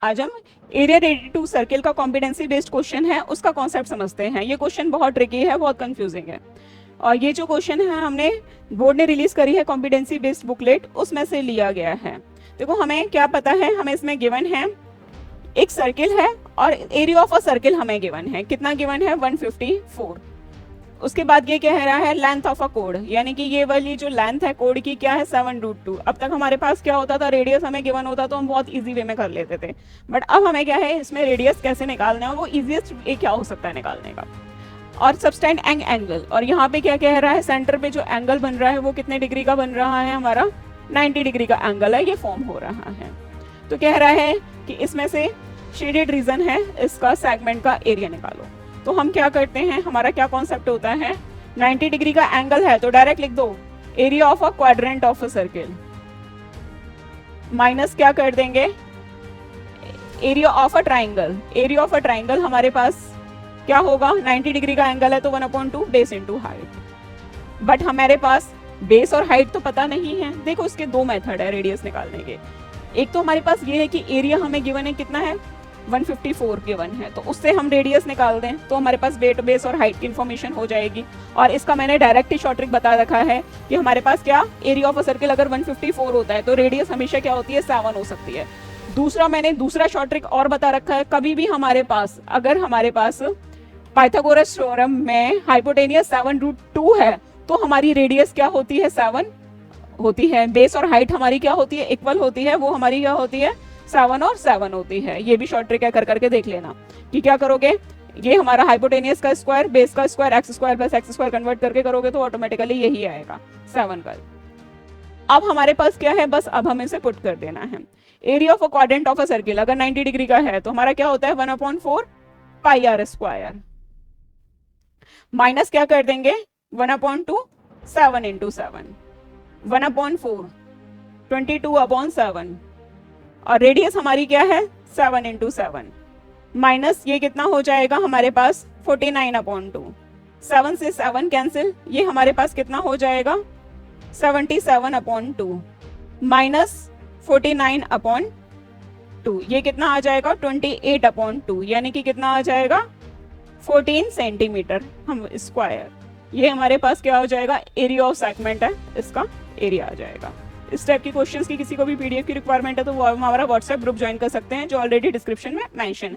आज हम area ready to circle का कॉम्पिटेंसी बेस्ड क्वेश्चन है, उसका कॉन्सेप्ट समझते हैं। ये क्वेश्चन बहुत ट्रिकी है, बहुत कंफ्यूजिंग है। और ये जो क्वेश्चन है हमने बोर्ड ने रिलीज करी है कॉम्पिटेंसी बेस्ड बुकलेट, उसमें से लिया गया है। देखो हमें क्या पता है, हमें इसमें गिवन है एक सर्किल है और एरिया ऑफ अ सर्किल हमें गिवन है। कितना गिवन है? 154। उसके बाद ये कह रहा है लेंथ ऑफ अ कोड, यानी कि ये वाली जो लेंथ है कोड की क्या है 7√2। अब तक हमारे पास क्या होता था, रेडियस हमें गिवन होता तो हम बहुत इजी वे में कर लेते थे, बट अब हमें क्या है इसमें रेडियस कैसे निकालना है, वो इजीएस्ट वे क्या हो सकता है निकालने का। और सबस्टेंड एंगल, और यहाँ पे क्या कह रहा है, सेंटर पे जो एंगल बन रहा है वो कितने डिग्री का बन रहा है, हमारा 90 डिग्री का एंगल है, ये फॉर्म हो रहा है। तो कह रहा है कि इसमें से शेडेड रीजन है, इसका सेगमेंट का एरिया निकालो। तो हम क्या करते हैं, हमारा क्या कॉन्सेप्ट होता है, 90 डिग्री का एंगल है तो डायरेक्ट लिख दो area of a quadrant of a circle, minus क्या कर देंगे area of a triangle. Area of a triangle हमारे पास क्या होगा, 90 डिग्री का एंगल है तो 1/2 बेस इंटू हाइट। बट हमारे पास बेस और हाइट तो पता नहीं है। देखो इसके दो मेथड है रेडियस निकालने के। एक तो हमारे पास ये है कि एरिया हमें गिवन है, कितना है 154 गिवन है, तो उससे हम रेडियस निकाल दें तो हमारे पास वेट बेस और हाइट की इन्फॉर्मेशन हो जाएगी। और इसका मैंने डायरेक्ट ही शॉर्ट ट्रिक बता रखा है कि हमारे पास क्या एरिया ऑफ अ सर्किल अगर 154 होता है तो रेडियस हमेशा क्या होती है 7 हो सकती है। दूसरा मैंने दूसरा शॉर्ट ट्रिक और बता रखा है, कभी भी हमारे पास अगर हमारे पास पाइथागोरस थ्योरम में हाइपोटेनियस 7√2 है तो हमारी रेडियस क्या होती है 7 होती है। बेस और हाइट हमारी क्या होती है इक्वल होती है, वो हमारी क्या होती है 7 और 7 होती है। ये भी शॉर्ट ट्रिक है, कर करके देख लेना कि क्या करोगे, ये हमारा हाइपोटेनियस का स्क्वायर बेस का square x square plus x square convert करके करोगे तो ऑटोमेटिकली यही आएगा 7 का। अब हमारे पास क्या है, बस अब हमें इसे पुट कर देना है। Area of a quadrant of a circle अगर 90 डिग्री का है तो हमारा क्या होता है 1/4 पाई आर स्क्वायर, माइनस क्या कर देंगे 1/2 7 इंटू 7, 1/4 22/7, और रेडियस हमारी क्या है 7 इंटू 7, माइनस ये कितना हो जाएगा हमारे पास 49/2, 7 से 7 कैंसिल, ये हमारे पास कितना हो जाएगा 77/2, माइनस 49/2, ये कितना आ जाएगा 28/2, यानी कि कितना आ जाएगा 14 सेंटीमीटर हम स्क्वायर। ये हमारे पास क्या हो जाएगा एरिया ऑफ सेगमेंट है, इसका एरिया आ जाएगा। इस टाइप की क्वेश्चंस की किसी को भी पीडीएफ की रिक्वायरमेंट है तो वो हमारा व्हाट्सएप ग्रुप ज्वाइन कर सकते हैं जो ऑलरेडी डिस्क्रिप्शन में मेंशन है।